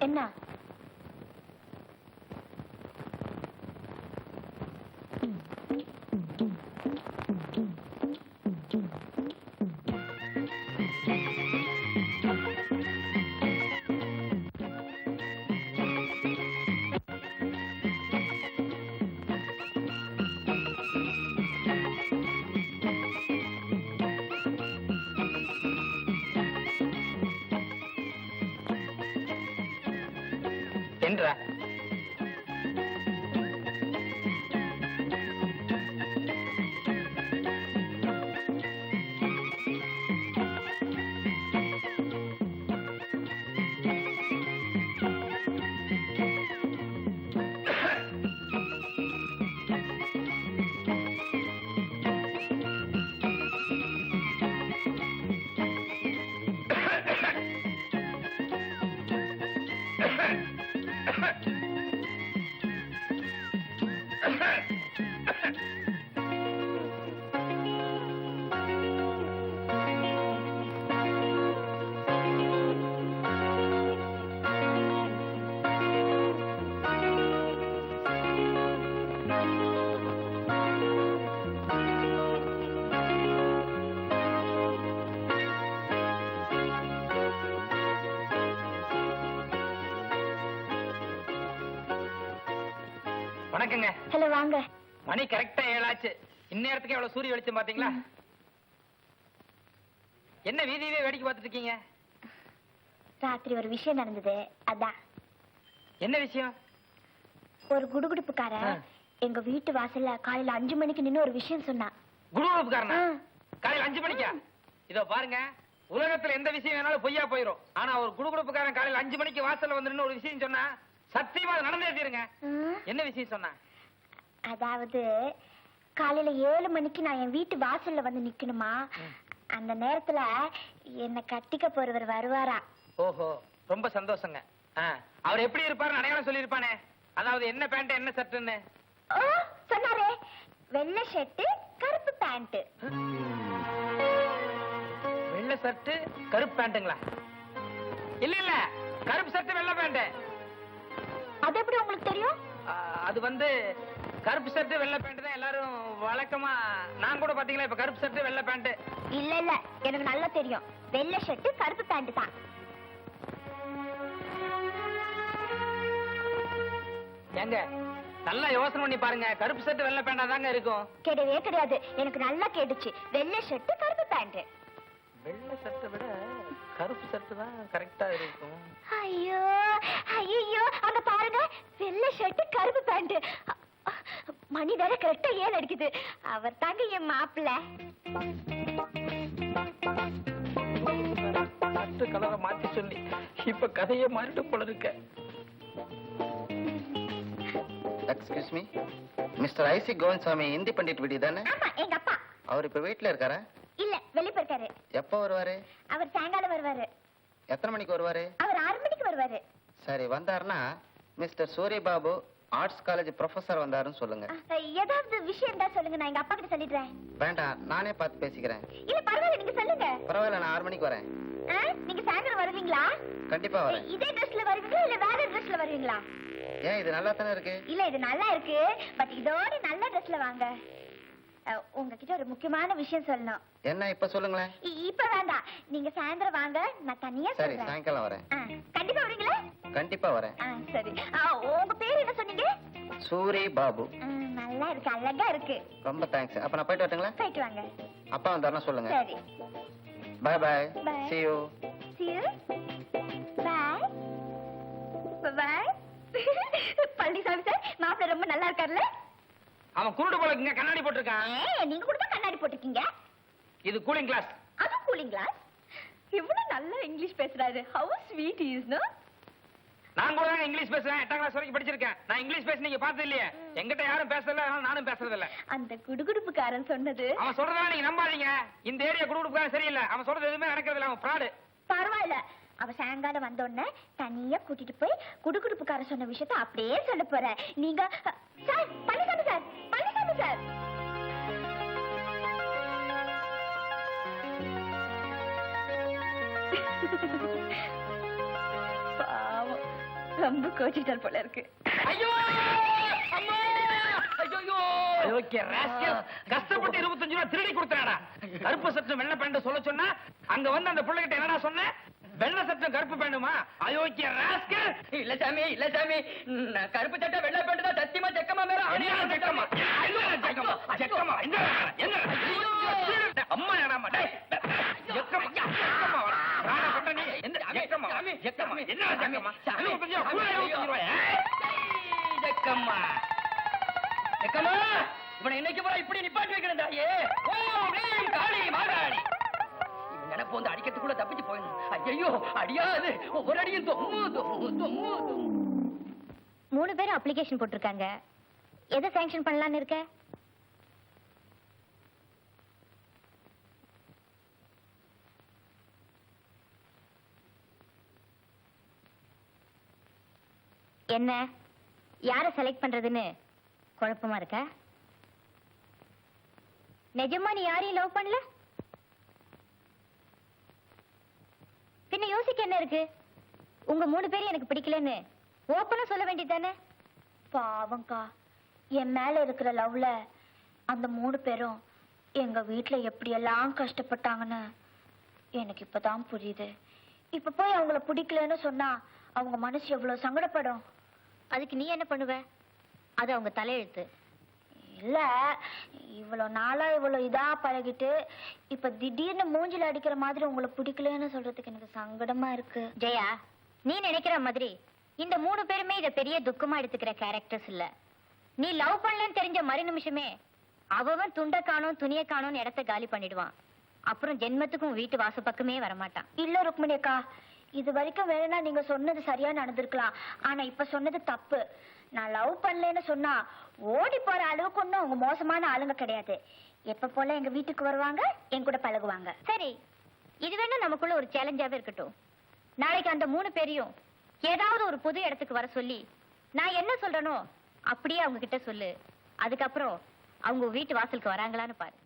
என்ன? என்றா வணக்கங்க. ஹலோ, வாங்க. மணி கரெக்டா 7 ஆச்சு. இந்நேரத்துக்கு எவ்வளவு சூரிய வெளிச்சம் பாத்தீங்களா? என்ன வீதியவே வேடிக்கை பார்த்துட்டு இருக்கீங்க? ராத்திரி ஒரு விஷயம் நடந்தது, அதான். என்ன விஷயம்? ஒரு குடுகுடுப்புக்காரன் எங்க வீட்டு வாசல்ல காலையில 5 மணிக்கு நின்னு ஒரு விஷயம் சொன்னான். குடுகுடுப்புக்காரனா? காலையில 5 மணிக்கா? இதோ பாருங்க, உலகத்துல எந்த விஷயம் வேணாலும் பொய்யா போயிரும். ஆனா ஒரு குடுகுடுப்புக்காரன் காலையில 5 மணிக்கு வாசல்ல வந்து நின்னு ஒரு விஷயம் சொன்னா சத்தியமா அது நடந்தே தீருங்க. என்ன விஷயம் சொன்னா? அதாவது காலையில 7 மணிக்கு நான் என் வீட்டு வாசல்ல வந்து நிக்கணுமா, அந்த நேரத்துல என்ன கட்டிக்க போறவர் வருவாரா. ஓஹோ, ரொம்ப சந்தோஷங்க. அவர் எப்படி இருப்பாருன்னு அடையாளம் சொல்லி இருப்பானே, அதாவது என்ன பேண்ட் என்ன ஷர்ட்னு. ஓ, சொன்னாரே, வெள்ளை ஷர்ட் கருப்பு பேண்ட். வெள்ளை ஷர்ட் கருப்பு பேண்ட்டுங்களா? இல்ல இல்ல, கருப்பு ஷர்ட் வெள்ளை பேண்ட். அது எப்படி உங்களுக்கு தெரியும்? அது வந்து கருப்பு ஷர்ட் வெள்ளை பேண்ட் தான் எல்லாரும் வழக்கமா. நான் கூட பாத்தீங்களா இப்ப கருப்பு ஷர்ட் வெள்ளை பேண்ட். இல்ல இல்ல, எனக்கு நல்லா தெரியும், வெள்ளை ஷர்ட் கருப்பு பேண்ட் தான். ஏங்க நல்லா யோசனை பண்ணி பாருங்க, கருப்பு ஷர்ட் வெள்ளை பேண்டா தாங்க இருக்கும். கிடையவே கிடையாது, எனக்கு நல்லா கேட்டுச்சு, வெள்ளை ஷர்ட் கருப்பு பேண்ட். வெள்ளை ஷர்ட்டை விட கருப்பு ஷர்ட் தான் கரெக்டா இருக்கும். ஐயோ ஐயோ, அங்க பாருங்க, வெள்ளை ஷர்ட் கருப்பு பேண்ட். மணி வேற கரெக்டா 7 அடிக்குது. அவர் தாங்க என் மாப்பிள்ள. கலரை மாத்தி சொல்லி இப்ப கதையை மாறிட்டு போல இருக்க. Excuse me, mister IC Govindasamy Hindi pandit வீடு தானே? ஆமா, எங்க அப்பா. அவர் இப்ப வீட்டுல இருக்காரா? இல்ல, வெளிய போயிருக்காரு. எப்போ வருவாரு? அவர் சாயங்காலம் வருவாரு. எத்தனை மணிக்கு வருவாரு? அவர் 6 மணிக்கு வருவாரு. சரி, வந்தாருன்னா மிஸ்டர் சூரிய பாபு ஆர்ட்ஸ் காலேஜ் ப்ரொஃபசர் வந்தாருன்னு சொல்லுங்க. ஏதாவது விஷயம் தான் சொல்லுங்க, நான் எங்க அப்பா கிட்ட சொல்லிடுறேன். வேண்டாம், நானே பார்த்து பேசிக்கிறேன். இல்ல பரவாயில்ல, நீங்க சொல்லுங்க. பரவாயில்ல, நான் 6 மணிக்கு வரேன். நீங்க சாயங்காலம் வருவீங்களா? கண்டிப்பா வரேன். இதே ட்ரெஸ்ல வருவீங்களா இல்ல வேற ட்ரெஸ்ல வருவீங்களா? ஏன், இது நல்லா தானே இருக்கு. இல்ல, இது நல்லா இருக்கு, பட் இதோட நல்ல ட்ரெஸ்ல வாங்க. உங்ககிட்ட ஒரு முக்கியமான விஷயம் சொல்லணும். என்ன, இப்ப சொல்லுங்களேன். இப்ப வேண்டாம், நீங்க சாயந்தரம் வாங்க, நான் தனியா சரி, சொல்றேன். சாயங்காலம் வரேன். கண்டிப்பா வரீங்களா? கண்டிப்பா வரேன். சரி. உங்க பேர் என்ன சொன்னீங்க? சூரி பாபு. நல்லா இருக்கு, அழகா இருக்கு. ரொம்ப தேங்க்ஸ். அப்ப நான் போயிட்டு வரட்டுங்களா? போயிட்டு வாங்க. அப்பா வந்தாருன்னா சொல்லுங்க. சரி. Bye bye. Bye. See you. See you. Bye. Bye. Palaniswami sir, மாப்பிள்ளை ரொம்ப நல்லா இருக்காருல்ல? அவன் குருடு போல இருக்குங்க, கண்ணாடி போட்டிருக்கான். நீங்க கூட தான் கண்ணாடி போட்டிருக்கீங்க. இது கூலிங் கிளாஸ். அது கூலிங் கிளாஸ். இவ்வளவு நல்லா இங்கிலீஷ் பேசுறாரு. How sweet he is, no? நான் கூட தான் இங்கிலீஷ் பேசுறேன், 8ஆம் கிளாஸ் வரைக்கும் படிச்சிருக்கேன். நான் இங்கிலீஷ் பேச நீங்க பார்த்தது இல்லையே. எங்கிட்ட யாரும் பேசல, அதனால நானும் பேசுறது இல்ல. அந்த குடுகுடுப்புக்காரன் சொன்னது. அவன் சொல்றதெல்லாம் நீங்க நம்பாதீங்க. இந்த ஏரியா குடுகுடுப்புக்காரன் சரியில்லை. அவன் சொல்றது எதுவுமே நடக்கிறது இல்ல, அவன் ஃப்ராடு. பரவாயில்ல, அவ சாயங்காலம் வந்தோடனே தனியா கூட்டிட்டு போய் குடுகுடுப்புக்காரன் சொன்ன விஷயத்த அப்படியே சொல்ல போற. நீங்க sir, Palaniswami sir, Palaniswami sir. பாவம், ரொம்ப கோச்சிட்டால் போல இருக்கு. ஐயோ அம்மா ஐயோ ஓகே ராஸ்கல் கஷ்டப்பட்டு 25 ரூபாய் திருடி கொடுத்தாடா. கருப்பு சட்டை வெள்ளை பேண்ட் சொல்ல சொன்னா அங்க வந்து அந்த புள்ளைகிட்ட என்னடா சொன்ன? வெள்ளை சட்டை கருப்பு பேண்டுமா? அயோக்கிய ராஸ்கல். இல்ல சாமி இல்ல சாமி, நான் கருப்பு சட்டை வெள்ளை பேண்ட் தான் சத்தியமா செக்கமா மேல என்ன ஜெக்கமா? என்ன ஜெக்கமா? ஜெக்கமா என்ன என்ன அம்மா ஏடாமா டேய் ஜெக்கமா ஜெக்கமா ராணா பட்ட நீ என்ன ஜெக்கமா ஜெக்கமா என்ன ஜெக்கமா? சாமி கொஞ்சம் கூட 25 ரூபாய். செக்கம்மா செக்கம்மா, இவனை இன்னைக்கு போல இப்படி நிப்பாட்டி வைக்கிறேன் தாயே. ஓ நீம் காளி மாகாளி, இவன் நினைப்பு வந்து அடிக்கிறதுக்குள்ள தப்பிச்சு போயிடணும். ஐயோ அடியாது, ஒரு அடியும் தொம்மு தொம்மு தொம்மு தொம்மு. 3 பேரும் அப்ளிகேஷன் போட்டிருக்காங்க. எதை சாங்ஷன் பண்ணலாம்னு இருக்க? என்ன யார செலக்ட் பண்றதுன்னு குழப்பமா இருக்க? நிஜமா நீ யாரையும் லவ் பண்ணல? பின்ன யோசிக்க என்ன இருக்கு? உங்க 3 பேரும் எனக்கு பிடிக்கலன்னு ஓப்பனா சொல்ல வேண்டியதானே? பாவங்கா, என் மேல இருக்கிற லவ்ல அந்த 3 பேரும் எங்க வீட்டுல எப்படியெல்லாம் கஷ்டப்பட்டாங்கன்னு எனக்கு இப்பதான் புரியுது. இப்ப போய் அவங்கள பிடிக்கலன்னு சொன்னா அவங்க மனசு எவ்வளவு சங்கடப்படும். அதுக்கு நீ என்ன பண்ணுவ? அது அவங்க தலையெழுத்து. இல்ல, இவ்வளவு நாளா இவ்வளவு இதா பழகிட்டு இப்ப திடீர்னு மூஞ்சில அடிக்கிற மாதிரி உங்களை பிடிக்கலன்னு சொல்றதுக்கு எனக்கு சங்கடமா இருக்கு. ஜெயா, நீ நினைக்கிற மாதிரி இந்த 3 பேருமே இத பெரிய துக்கமா எடுத்துக்கிற கேரக்டர்ஸ் இல்ல. நீ லவ் பண்ணலன்னு தெரிஞ்ச மறு நிமிஷமே அவன் துண்டை காணும் துணியை காணும் இடத்த காலி பண்ணிடுவான். அப்புறம் ஜென்மத்துக்கும் வீட்டு வாச பக்கமே வரமாட்டான். இல்ல ருக்மிணி அக்கா, இது வரைக்கும் வேணும்னா நீங்க சொன்னது சரியா நடந்திருக்கலாம். ஆனா இப்ப சொன்னது தப்பு. நான் லவ் பண்ணலன்னு சொன்னா ஓடி போற அளவுக்கு ஒண்ணும் அவங்க மோசமான ஆளுங்க கிடையாது. எப்ப போல எங்க வீட்டுக்கு வருவாங்க, என் கூட பழகுவாங்க. சரி, இது வேணா நமக்குள்ள ஒரு சேலஞ்சாவே இருக்கட்டும். நாளைக்கு அந்த 3 பேரையும் ஏதாவது ஒரு புது இடத்துக்கு வர சொல்லி நான் என்ன சொல்றேனோ அப்படியே அவங்க கிட்ட சொல்லு. அதுக்கப்புறம் அவங்க வீட்டு வாசலுக்கு வராங்களான்னு பாரு.